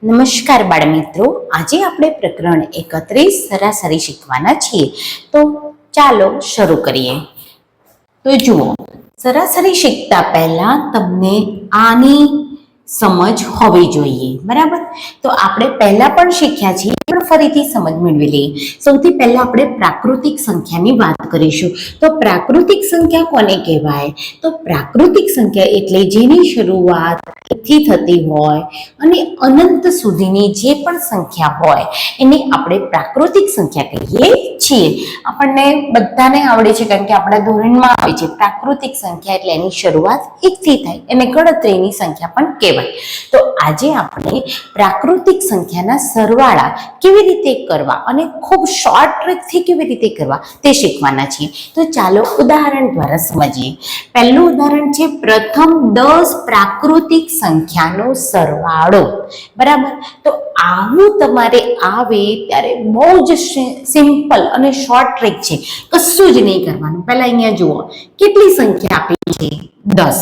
નમસ્કાર બાળ મિત્રો, આજે આપણે પ્રકરણ 31 સરાસરી શીખવાના છીએ. તો ચાલો શરૂ કરીએ. તો જુઓ, સરાસરી શીખતા પહેલા તમને આની સમજ હોવી જોઈએ, બરાબર? તો આપણે પહેલા પણ શીખ્યા છીએ, પણ ફરીથી સમજ મેળવી લઈએ. સૌથી પહેલા આપણે પ્રાકૃતિક સંખ્યાની વાત કરીશું. તો પ્રાકૃતિક સંખ્યા કોને કહેવાય? તો પ્રાકૃતિક સંખ્યા એટલે જેની શરૂઆત થી થતી હોય અને અનંત સુધીની જે પણ સંખ્યા હોય એને આપણે પ્રાકૃતિક સંખ્યા કહીએ છીએ. આપણને બધાને આવડે છે, કારણ કે આપણા ધોરણમાં આવે છે. પ્રાકૃતિક સંખ્યા એટલે એની શરૂઆત 1 થી થાય, એને ગણતરીની સંખ્યા પણ કહેવાય. તો આજે આપણે પ્રાકૃતિક સંખ્યાના સરવાળા કેવી રીતે કરવા અને ખૂબ શોર્ટ ટ્રીકથી કેવી રીતે કરવા તે શીખવાના છીએ. તો ચાલો ઉદાહરણ દ્વારા સમજીએ. પહેલું ઉદાહરણ છે પ્રથમ 10 પ્રાકૃતિક સંખ્યાનો સરવાળો, બરાબર? તો આવું તમારે આવે ત્યારે બહુ જ સિમ્પલ અને શોર્ટ ટ્રીક છે, કશું જ નહીં કરવાનું. પહેલા અહીંયા જુઓ, કેટલી સંખ્યા આપી છે? 10.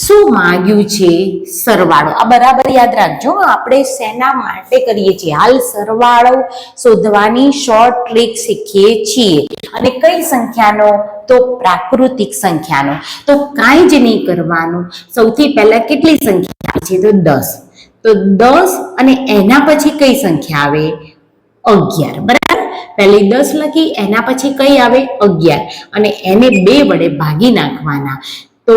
શું માંગ્યું છે? સરવાળો. આ બરાબર યાદ રાખજો, આપણે શેના માટે કરીએ છીએ? હાલ સરવાળો શોધવાની શોર્ટ ટ્રીક શીખીએ છીએ. અને કઈ સંખ્યાનો? તો પ્રાકૃતિક સંખ્યાનો. તો કાંઈ જ નહીં કરવાનું. સૌથી પહેલા કેટલી સંખ્યા આપી છે? તો 10. તો 10 અને એના પછી કઈ સંખ્યા આવે? 11, બરાબર? પહેલી 10 લખી, એના પછી કઈ આવે? 11, અને એને 2 વડે ભાગી નાખવાના. તો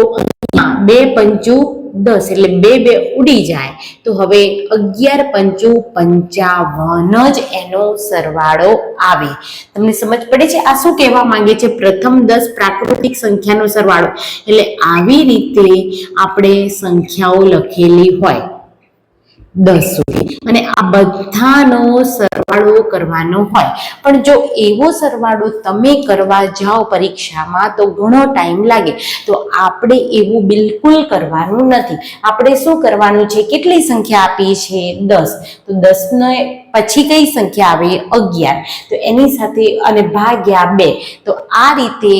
2 પંચું 10 એટલે 2 ઉડી જાય. તો હવે 11 પંચું 55 જ એનો સરવાળો આવે. તમને સમજ પડે છે? આ શું કહેવા માંગે છે? પ્રથમ 10 પ્રાકૃતિક સંખ્યાનો સરવાળો. એટલે આવી રીતે આપણે સંખ્યાઓ લખેલી હોય 10 સુધી, અને આ બધાનો સરવાળો કરવાનો હોય. પણ જો એવો સરવાળો તમે કરવા જાઓ પરીક્ષામાં તો ઘણો ટાઈમ લાગે. તો આપણે એવું બિલકુલ કરવાનું નથી. આપણે શું કરવાનું છે? કેટલી સંખ્યા આપી છે? 10. તો 10 ને પછી કઈ સંખ્યા આવે? 11. તો એની સાથે અને ભાગ્યા 2. તો આ રીતે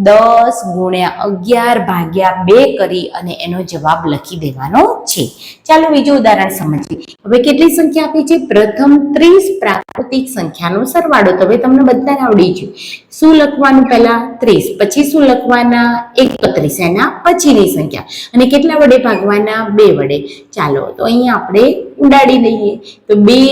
10 ગુણ્યા 11 ભાગ્યા 2 કરી અને એનો જવાબ લખી દેવાનો છે. ચાલો બીજું ઉદાહરણ સમજીએ. હવે કેટલી સંખ્યા આપી છે? પ્રથમ 30 પ્રાકૃતિક સંખ્યાનો સરવાળો. તો હવે તમને બધાને આવડી ગયું. શું લખવાનું? પહેલા 30, પછી શું લખવાના? 31, એના પછીની સંખ્યા, અને કેટલા વડે ભાગવાના? 2 વડે. ચાલો તો અહીંયા આપણે ઉડાડી દઈએ. તો 2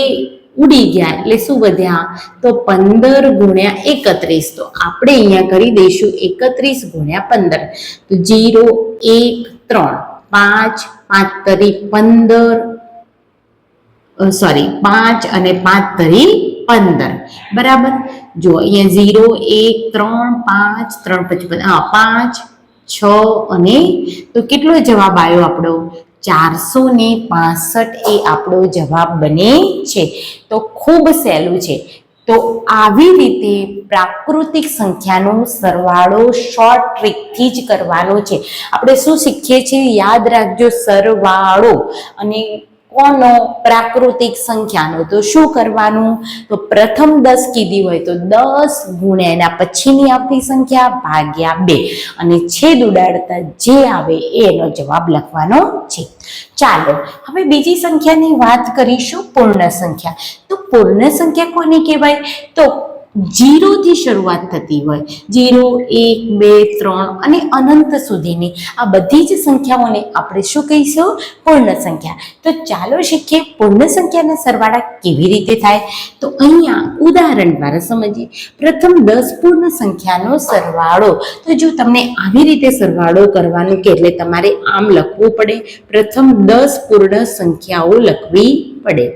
ઉડી ગયા એટલે શું વધ્યા? તો 15 ગુણ્યા 31. તો આપણે અહીંયા કરી દઈશું 31 ગુણ્યા 15. તો 0, 1, 3, 5, 5 તરી 15, સોરી 5 અને 5 તરી 15, બરાબર? જો અહીંયા 0, 1, 3, 5, 3 પછી 5, 6 અને તો કેટલો જવાબ આવ્યો આપણો? 465 એ આપણો જવાબ બને છે. તો ખૂબ સહેલું છે. તો આવી રીતે પ્રાકૃતિક સંખ્યાનો સરવાળો શોર્ટ ટ્રીકથી જ કરવાનો છે. આપણે શું શીખીએ છીએ? યાદ રાખજો, સરવાળો. અને કોનો? પ્રાકૃતિક સંખ્યાનો. તો શું કરવાનું? તો પ્રથમ 10 કીધી હોય તો 10 ગુણ્યા એના પછીની આવતી સંખ્યા ભાગ્યા 2, અને છેદ ઉડાડતા જે આવે એનો જવાબ લખવાનો છે. ચાલો હવે બીજી સંખ્યાની વાત કરીશું, પૂર્ણ સંખ્યા. તો પૂર્ણ સંખ્યા કોને કહેવાય? તો 0 થી શરૂઆત થતી હોય, 0, 1, 2, 3 અને અનંત સુધીની આ બધી જ સંખ્યાઓને આપણે શું કહીશું? પૂર્ણ સંખ્યા. તો ચાલો શીખીએ પૂર્ણ સંખ્યાના સરવાળા કેવી રીતે થાય. તો અહીંયા ઉદાહરણ દ્વારા સમજીએ. પ્રથમ 10 પૂર્ણ સંખ્યાનો સરવાળો. તો જો તમને આવી રીતે સરવાળો કરવાનું કે એટલે તમારે આમ લખવું પડે. પ્રથમ 10 પૂર્ણ સંખ્યાઓ લખવી પડે.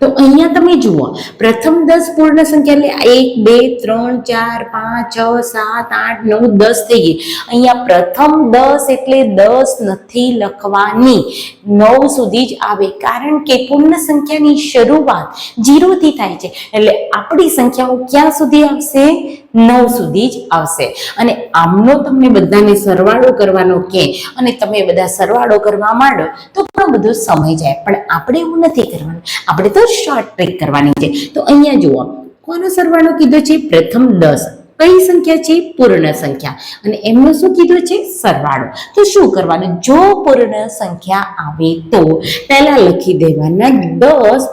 તો અહીંયા તમે જુઓ, પ્રથમ 10 પૂર્ણ સંખ્યા એટલે 1, 2, 3, 4, 5, 6, 7, 8, 9, 10 થઈ ગઈ. અહીંયા પ્રથમ 10 એટલે 10 નથી લખવાની, 9 સુધી જ આવે, કારણ કે પૂર્ણ સંખ્યાની શરૂઆત 0 થી થાય છે. એટલે આપણી સંખ્યાઓ ક્યાં સુધી આવશે? 9 સુધી જ આવશે. અને આમનો તમને બધાને સરવાળો કરવાનો કે અને તમે બધા સરવાળો કરવા માંડો તો ઘણો બધો સમય જાય. પણ આપણે એવું નથી કરવાનું, આપણે તો શોર્ટ ટ્રીક કરવાની છે. તો અહીંયા જુઓ, કોનો સરવાળો કીધો છે? પ્રથમ 10. કઈ સંખ્યા છે? પૂર્ણ સંખ્યા. અને એમનું શું કીધું છે? સરવાળો. તો શું કરવાનું? જો પૂર્ણ સંખ્યા આવે તો પહેલા લખી દેવાના 10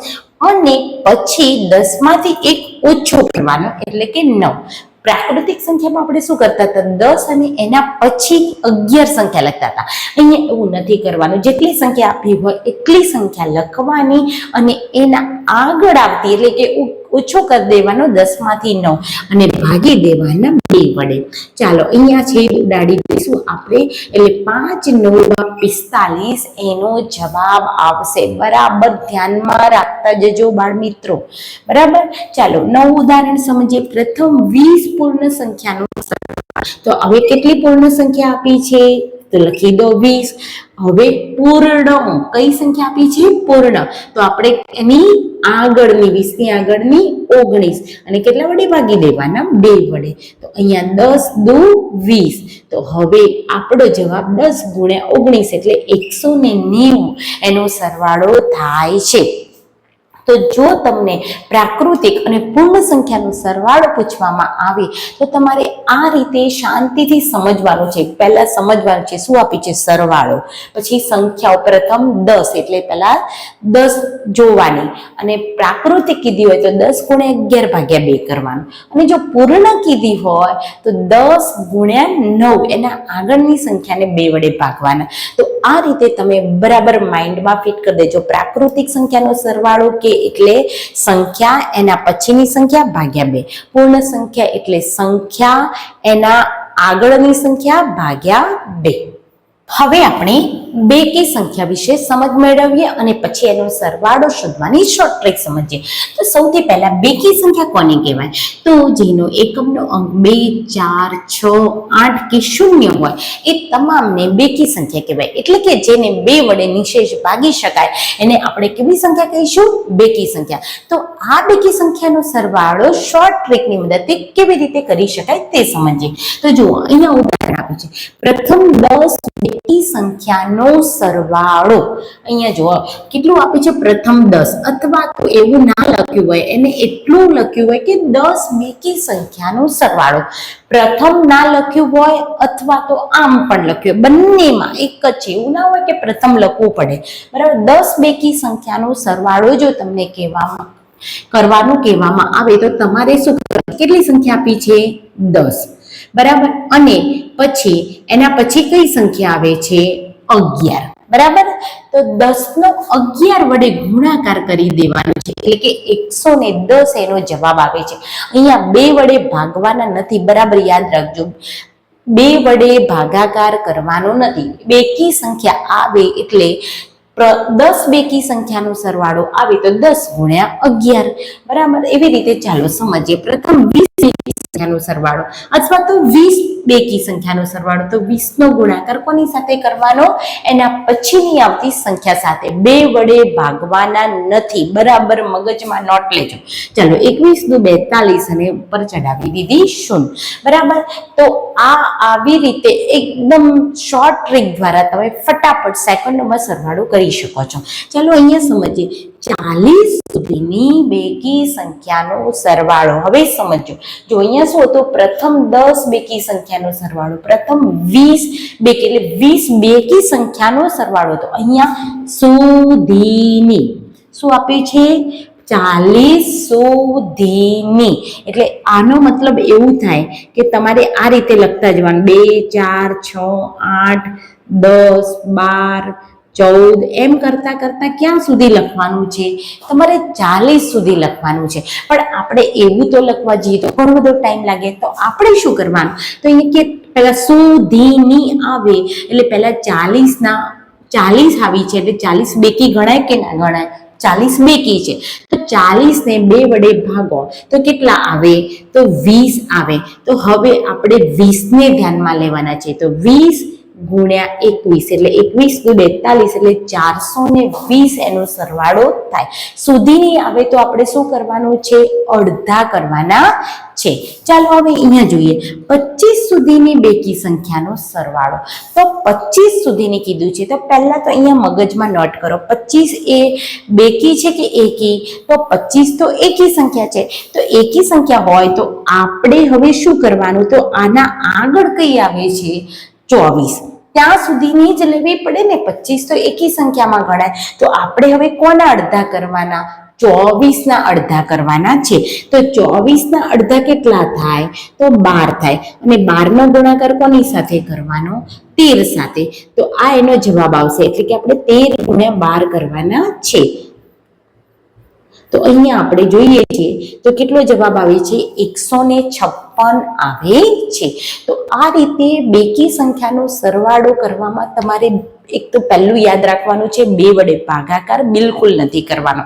અને પછી 10 માંથી એક ઓછો કરવાનો એટલે કે 9. પ્રાકૃતિક સંખ્યામાં આપણે શું કરતા હતા? 10 અને એના પછી 11 સંખ્યા લખતા હતા. અહીંયા એવું નથી કરવાનું. જેટલી સંખ્યા આપી હોય એટલી સંખ્યા લખવાની અને એના આગળ આવતી એટલે કે ઓછો કરી દેવાનો 10 માંથી 9 અને ભાગી દેવાના 2 વડે. ચાલો અહીંયા છેદ ઉડાડી દઈશું આપણે એટલે 5 9 45 એનો જવાબ આવશે. બરાબર ધ્યાનમાં રાખતા જજો બાળ મિત્રો. બરાબર. ચાલો નવું ઉદાહરણ સમજીએ. પ્રથમ 20 પૂર્ણ સંખ્યાનો સરવાળો. તો હવે કેટલી પૂર્ણ સંખ્યા આપી છે? તો લખી દો 20. હવે પૂર્ણ કઈ સંખ્યા આપી છે? પૂર્ણ. તો આપણે એની આગળની 20 ની આગળની 19 અને કેટલા વડે ભાગી દેવાના? 2 વડે. તો અહીંયા 10 દુ 20. તો હવે આપણો જવાબ 10 ગુણ્યા 19 એટલે 190 એનો સરવાળો થાય છે. તો જો તમને પ્રાકૃતિક અને પૂર્ણ સંખ્યાનો સરવાળો પૂછવામાં આવે તો તમારે આ રીતે શાંતિથી સમજવાનું છે. પહેલા સમજવાનું છે શું આપી છે? સરવાળો. પછી સંખ્યાઓ પ્રથમ 10 એટલે પહેલા 10 જોવાની અને પ્રાકૃતિક કીધી હોય તો 10 ગુણ્યા 11 ભાગ્યા 2 કરવાનું. અને જો પૂર્ણ કીધી હોય તો 10 ગુણ્યા 9 એના આગળની સંખ્યાને 2 વડે ભાગવાના. તો આ રીતે તમે બરાબર માઇન્ડમાં ફિટ કરી દેજો. પ્રાકૃતિક સંખ્યાનો સરવાળો કે એટલે સંખ્યા એના પછીની સંખ્યા ભાગ્યા 2. પૂર્ણ સંખ્યા એટલે સંખ્યા એના આગળની સંખ્યા ભાગ્યા 2. હવે આપણે બેકી સંખ્યા વિશે સમજ મેળવીએ અને પછી એનો સરવાળો શોધવાની શોર્ટ ટ્રીક સમજીએ. તો સૌથી પહેલા બેકી સંખ્યા કોને કહેવાય? તો જેનો એકમનો અંક 2 4 6 8 કે 0 હોય એ તમામને બેકી સંખ્યા કહેવાય. એટલે કે જેને 2 વડે નિશેષ ભાગી શકાય એને આપણે કેવી સંખ્યા કહીશું? બેકી સંખ્યા. તો આ બેકી સંખ્યાનો સરવાળો શોર્ટ ટ્રીકની મદદથી કેવી રીતે કરી શકાય તે સમજીએ. તો જુઓ અહીંયા ઉદાહરણ આપ્યું છે. પ્રથમ 10 બેકી સંખ્યાનો સરવાળો. અહીંયા જુઓ કેટલું આપ્યું છે? પ્રથમ 10. અથવા તો એવું ના લખ્યું હોય એને એટલું લખ્યું હોય કે 10 બેકી સંખ્યાનો સરવાળો. પ્રથમ ના લખ્યું હોય અથવા તો આમ પણ લખ્યું હોય, બંનેમાં એક જ છે. એવું ના હોય કે પ્રથમ લખવું પડે. બરાબર. 10 બેકી સંખ્યાનો સરવાળો જો તમને કરવાનું કહેવામાં આવે તો તમારે શું કરવાનું? કેટલી સંખ્યા આપી છે? 10. બરાબર. અને પછી એના પછી કઈ સંખ્યા આવે છે? 11. બરાબર. તો 10 નો 11 વડે ગુણાકાર કરી દેવાનો છે એટલે કે 110 એનો જવાબ આવે છે. અહીંયા 2 વડે ભાગવાના નથી. બરાબર યાદ રાખજો. 2 વડે ભાગાકાર કરવાનો નથી. બેકી સંખ્યા આવે એટલે 10 બેકી સંખ્યાનો સરવાળો આવે તો 10 ગુણ્યા 11. બરાબર. એવી રીતે ચાલો સમજીએ. પ્રથમ 20 બેકી સંખ્યાનો સરવાળો અથવા તો 20 બેકી સંખ્યાનો સરવાળો. તો 20 નો ગુણાકાર કોની સાથે કરવાનો? એના પછીની આવતી સંખ્યા સાથે. 2 વડે ભાગવાના નથી. બરાબર. મગજમાં નોટ લેજો. ચાલો 21 દુ 42 અને ઉપર ચડાવી દીધી 0. બરાબર. તો આ આવી રીતે એકદમ શોર્ટ ટ્રીક દ્વારા તમે ફટાફટ સેકન્ડોમાં સરવાળો કરી શકો છો. ચાલો અહીંયા સમજીએ. 40 સુધીની બેકી સંખ્યાનો સરવાળો. હવે સમજો. જો અહીંયા શું હતું? પ્રથમ 10 બેકી સંખ્યાનો સરવાળો. પ્રથમ 20 બેકી એટલે 20 બેકી સંખ્યાનો સરવાળો હતો. અહીંયા સુધીની શું આપ્યું છે? 40 સુધીની. એટલે આનો મતલબ એવું થાય કે તમારે આ રીતે લખતા જવાનું. 2 4 6 8 10 12 14 એમ કરતા કરતા ક્યાં સુધી લખવાનું છે? તમારે 40 સુધી લખવાનું છે. પણ આપણે એવું તો લખવા જઈએ તો ઘણો બધો ટાઈમ લાગે. તો આપણે શું કરવાનું? તો અહીંયા કે પહેલા સુધીની આવે એટલે પહેલા 40 આવી છે એટલે 40 બેકી ગણાય કે ના ગણાય? 40 બેકી છે. તો 40 ને 2 વડે ભાગો તો કેટલા આવે? તો 20 આવે. તો હવે આપણે 20 ને ધ્યાનમાં લેવાના છે. તો 20 ગુણ્યા 21 એટલે 21 દુ 42 એટલે 420 એનો સરવાળો થાય. સુધીની આવે તો આપણે શું કરવાનું છે? અડધા કરવાના છે. ચાલો હવે અહીંયા જોઈએ. 25 સુધીની બેકી સંખ્યાનો સરવાળો. તો 25 સુધીની કીધું છે, તો પહેલા તો અહીંયા મગજમાં નોટ કરો, 25 એ બેકી છે કે એકી? તો 25 તો એકી સંખ્યા છે. તો એકી સંખ્યા હોય તો આપણે હવે શું કરવાનું? તો આના આગળ કઈ આવે છે? 24. ત્યાં સુધીની જ લેવી પડે ને. 25 તો એકી સંખ્યામાં ગણાય. તો આપણે હવે કોના અડધા કરવાના? 24 ના અડધા કરવાના છે. તો 24 ના અડધા કેટલા થાય? તો 12 થાય. અને 12 નો ગુણાકાર કોની સાથે કરવાનો? 13 સાથે. તો આ એનો જવાબ આવશે. એટલે કે આપણે 13 ગુણ્યા 12 કરવાના છે. તો અહીંયા આપણે જોઈએ છીએ તો કેટલો જવાબ આવે છે? 156 આવે છે. તો આ રીતે બેકી સંખ્યાનો સરવાળો કરવામાં તમારે એક તો પહેલું યાદ રાખવાનું છે, 2 વડે ભાગાકાર બિલકુલ નથી કરવાનો.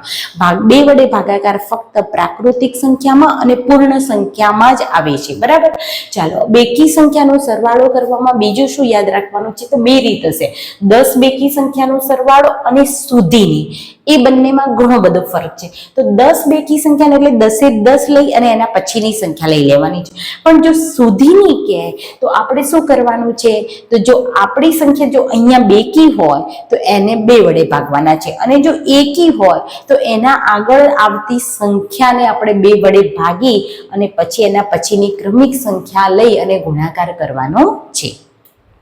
2 વડે ભાગાકાર ફક્ત પ્રાકૃતિક સંખ્યામાં અને પૂર્ણ સંખ્યામાં જ આવે છે. બરાબર. ચાલો, બેકી સંખ્યાનો સરવાળો કરવામાં બીજું શું યાદ રાખવાનું છે? તો 2 રીત હશે. 10 બેકી સંખ્યાનો સરવાળો અને સુધીની, એ બંનેમાં ઘણો બધો ફરક છે. તો 10 બેકી સંખ્યાનો એટલે 10 એ 10 લઈ અને એના પછીની સંખ્યા લઈ લેવાની છે. પણ જો સુધીની કહે તો આપણે શું કરવાનું છે? તો જો આપણી સંખ્યા જો અહીંયા બેકી હોય તો એને 2 વડે ભાગવાના છે, અને જો એકી હોય તો એના આગળ આવતી સંખ્યાને આપણે 2 વડે ભાગી અને પછી એના પછીની ક્રમિક સંખ્યા લઈ અને ગુણાકાર કરવાનો છે.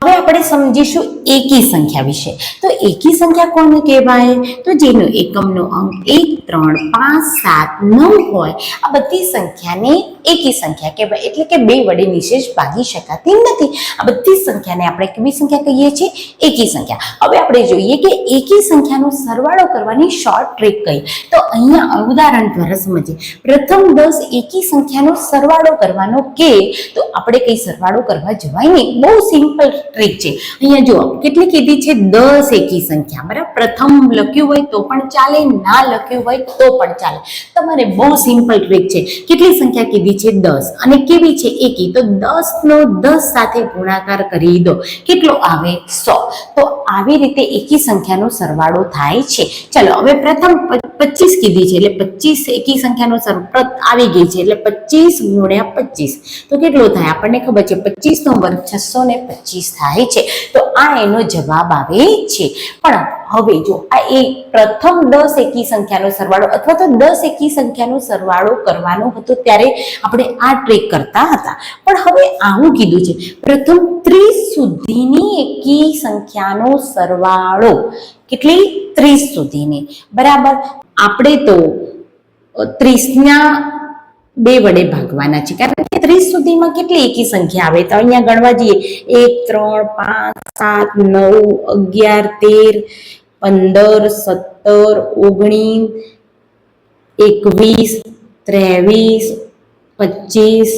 હવે આપણે સમજીશું એકી સંખ્યા વિશે. તો એકી સંખ્યા કોને કહેવાય? તો જેનો એકમનો અંક 1, 3, 5, 7, 9 હોય, આ બધી સંખ્યાને એકી સંખ્યા કહેવાય. એટલે કે 2 વડે નિશેષ ભાગી શકાતી નથી. આ બધી સંખ્યાને આપણે કેવી સંખ્યા કહીએ છીએ? એકી સંખ્યા. હવે આપણે જોઈએ કે એકી સંખ્યાનો સરવાળો કરવાની શોર્ટ ટ્રીક કઈ. તો અહીંયા ઉદાહરણ દ્વારા સમજીએ. પ્રથમ 10 એકી સંખ્યાનો સરવાળો કરવાનો કે તો આપણે કઈ સરવાળો કરવા જવાય નહીં. બહુ સિમ્પલ ટ્રીક છે. અહીંયા જુઓ કેટલી કીધી છે? 10 એકી સંખ્યા. બરાબર. પ્રથમ લખ્યું હોય તો પણ ચાલે, ના લખ્યું હોય તો પણ ચાલે. તમારે બહુ સિમ્પલ ટ્રીક છે. કેટલી સંખ્યા કીધી છે? 10. અને કેવી છે? એકી. તો 10 નો 10 સાથે ગુણાકાર કરી દો. કેટલો આવે? 100. તો આવી રીતે એકી સંખ્યાનો સરવાળો થાય છે. ચલો, હવે પ્રથમ 25 કીધી છે એટલે 25 એકી સંખ્યાનો સરવાળો આવી ગઈ છે. એટલે 25 ગુણ્યા 25 તો કેટલો થાય? આપણને ખબર છે 25 નો વર્ગ 625 થાય છે. તો આ એનો જવાબ આવે છે. પણ હવે જો આ એક પ્રથમ 10 એકી સંખ્યાનો સરવાળો અથવા તો 10 એકી સંખ્યાનો સરવાળો કરવાનો હતો ત્યારે આપણે આ ટ્રીક કરતા હતા. પણ હવે આવું કીધું છે પ્રથમ 30 સુધીની એકી સંખ્યાનો સરવાળો. કેટલી? 30 સુધીની. બરાબર. આપણે તો 30 ના 2 વડે ભાગવાના છે, કારણ કે 30 સુધીમાં કેટલી એકી સંખ્યા આવે? તો અહીંયા ગણવા જઈએ 1, 3, 5, 7, 9, 11, 13, 17, 19, 21, 23, 25,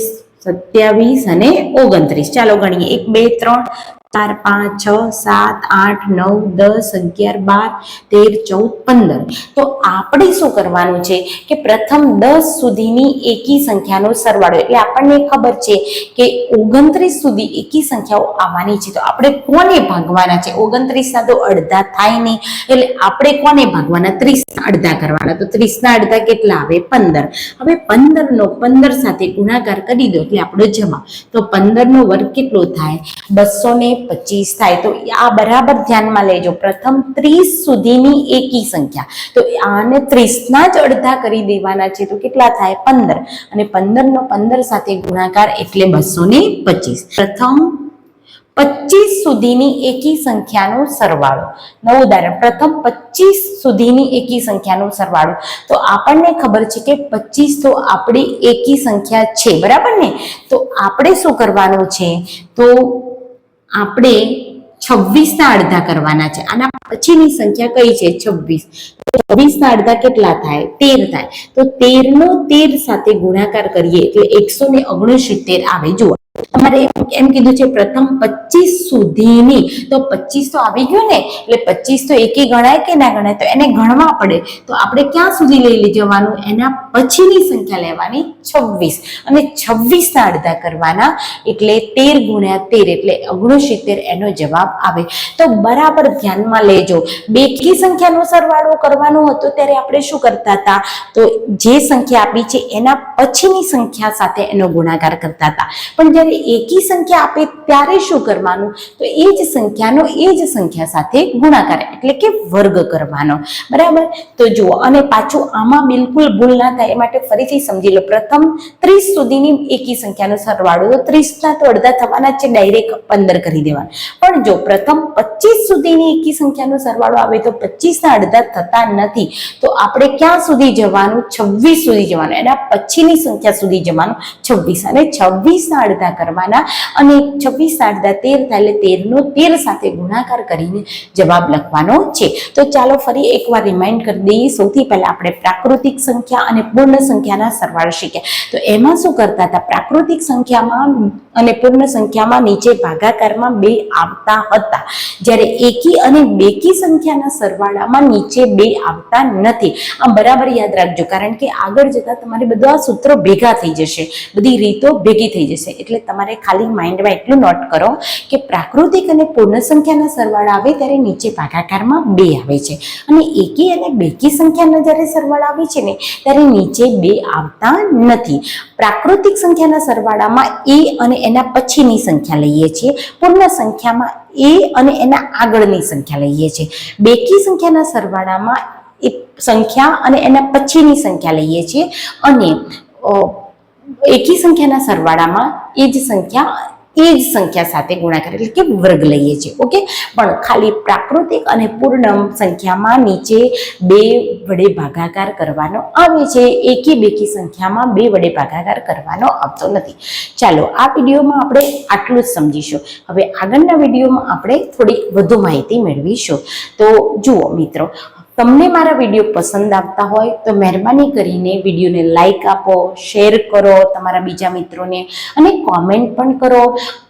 27 અને 29. ચાલો ગણીએ. 1, 2, 3, 4, 5, 6, 7, 8, 9, 10, 11, 12, 13, 14, 15. તો આપણે શું કરવાનું છે કે પ્રથમ 10 સુધીની એકી સંખ્યાનો સરવાળો, એટલે આપણને ખબર છે કે 29 સુધી એકી સંખ્યાઓ આવવાની છે. તો આપણે કોને ભાગવાના છે? 29 ના તો અડધા થાય નહીં, એટલે આપણે કોને ભાગવાના? 30 ના અડધા કરવાના. તો 30 ના અડધા કેટલા આવે? 15. હવે 15 નો 15 સાથે ગુણાકાર કરી દો એટલે આપણો જવાબ. તો 15 નો વર્ગ કેટલો થાય? 225 થાય. તો આ બરાબર ધ્યાનમાં લેજો. પ્રથમ 30 સુધીની એકી સંખ્યા, તો આને 30 ના જ અડધા કરી દેવાના છે. તો કેટલા થાય? 15. અને 15 નો 15 સાથે ગુણાકાર એટલે 225. પ્રથમ 25 સુધીની એકી સંખ્યાનો સરવાળો. નવું ઉદાહરણ. પ્રથમ 25 સુધીની એકી સંખ્યાનો સરવાળો. તો આપણને ખબર છે કે 25 તો આપણી એકી સંખ્યા છે. બરાબર ને? તો આપણે શું કરવાનું છે? તો આપણે 26 ના અડધા કરવાના છે. આના પછીની સંખ્યા કઈ છે? 26. 26 ના અડધા કેટલા થાય? 13 થાય. તો 13 નો 13 સાથે ગુણાકાર કરીએ એટલે 169 આવે. જુઓ, તમારે એમ કીધું છે પ્રથમ 25 સુધીની, તો 25 તો આવી ગયું ને, એટલે 25 તો એકી ગણાય કે ના ગણાય? તો એને ગણવા પડે. તો આપણે ક્યાં સુધી લઈ જવાનું? એના પછીની સંખ્યા લેવાની 26, અને 26 ના અડધા કરવાના એટલે 13 ગુણ્યા 13 એટલે 69 એનો જવાબ આવે. તો બરાબર ધ્યાનમાં લેજો. બેકી સંખ્યાનો સરવાળો કરવાનો હતો ત્યારે આપણે શું કરતા હતા? તો જે સંખ્યા આપી છે એના પછીની સંખ્યા સાથે એનો ગુણાકાર કરતા હતા. પણ જ્યારે જ્યારે એકી સંખ્યા આપે ત્યારે શું કરવાનું? તો એ જ સંખ્યાનો એ જ સંખ્યા સાથે ગુણાકાર એટલે કે વર્ગ કરવાનો, બરાબર? તો જુઓ, અને પાછું આમાં બિલકુલ ભૂલ ના થાય એ માટે ફરીથી સમજી લો. પ્રથમ 30 સુધીની એકી સંખ્યાનો સરવાળો, તો 30 ના તો અડધા થવાના છે, ડાયરેક્ટ 15 કરી દેવાનું. પણ જો પ્રથમ 25 સુધીની એકી સંખ્યાનો સરવાળો આવે તો 25 ના અડધા થતા નથી, તો આપણે ક્યાં સુધી જવાનું? 26 સુધી જવાનું, એના પછીની સંખ્યા સુધી જવાનું, 26. અને 26 ના અડધા કરવાના, અને 26 ના અડધા 13 થાય, એટલે 13 નો 13 સાથે ગુણાકાર કરીને જવાબ લખવાનો છે. તો ચાલો ફરી એકવાર રિમાઇન્ડ કરી દઈએ. સૌથી પહેલા આપણે પ્રાકૃતિક સંખ્યા અને પૂર્ણ સંખ્યાના સરવાળા શીખ્યા. તો એમાં શું કરતા હતા? પ્રાકૃતિક સંખ્યામાં અને પૂર્ણ સંખ્યામાં નીચે ભાગાકારમાં 2 આવતા હતા, જ્યારે એકી અને બેકી સંખ્યાના સરવાળામાં નીચે 2 આવતા નથી. આમ બરાબર યાદ રાખજો, કારણ કે આગળ જતા તમારે બધા સૂત્રો ભેગા થઈ જશે, બધી રીતો ભેગી થઈ જશે. એટલે તમારે ખાલી માઇન્ડમાં એટલું નોટ કરો કે પ્રાકૃતિક અને પૂર્ણ સંખ્યાના સરવાળા આવે ત્યારે નીચે ભાગાકારમાં 2 આવે છે, અને એકી અને બેકી સંખ્યાના જ્યારે સરવાળા આવે છે ને ત્યારે નીચે 2 આવતા નથી. પ્રાકૃતિક સંખ્યાના સરવાળામાં એ અને એના પછીની સંખ્યા લઈએ છીએ, પૂર્ણ સંખ્યામાં એ અને એના આગળની સંખ્યા લઈએ છીએ. બેકી સંખ્યાના સરવાળામાં એ સંખ્યા અને એના પછીની સંખ્યા લઈએ છીએ, અને એકી સંખ્યાના સરવાળામાં એ જ સંખ્યા સાથે ગુણાકાર એટલે કે વર્ગ લઈએ છીએ. ઓકે, પણ ખાલી પ્રાકૃતિક અને પૂર્ણ સંખ્યામાં નીચે 2 વડે ભાગાકાર કરવાનો આવે છે, એકી બેકી સંખ્યામાં 2 વડે ભાગાકાર કરવાનો આવતો નથી. ચાલો, આ વિડીયોમાં આપણે આટલું જ સમજીશું. હવે આગળના વિડીયોમાં આપણે થોડીક વધુ માહિતી મેળવીશું. તો જુઓ મિત્રો, તમને મારા વિડીયો પસંદ આવતા હોય તો મહેરબાની કરીને વિડીયોને લાઈક આપો, શેર કરો તમારા બીજા મિત્રોને, અને કોમેન્ટ પણ કરો.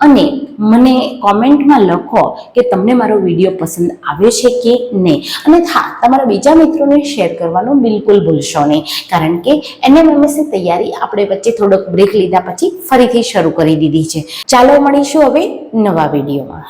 અને મને કોમેન્ટમાં લખો કે તમને મારો વિડીયો પસંદ આવ્યો છે કે નહીં. અને હા, તમારા બીજા મિત્રોને શેર કરવાનું બિલકુલ ભૂલશો નહીં, કારણ કે NMMSની તૈયારી આપણે વચ્ચે થોડોક બ્રેક લીધા પછી ફરીથી શરૂ કરી દીધી છે. ચાલો મળીશું હવે નવા વિડીયોમાં.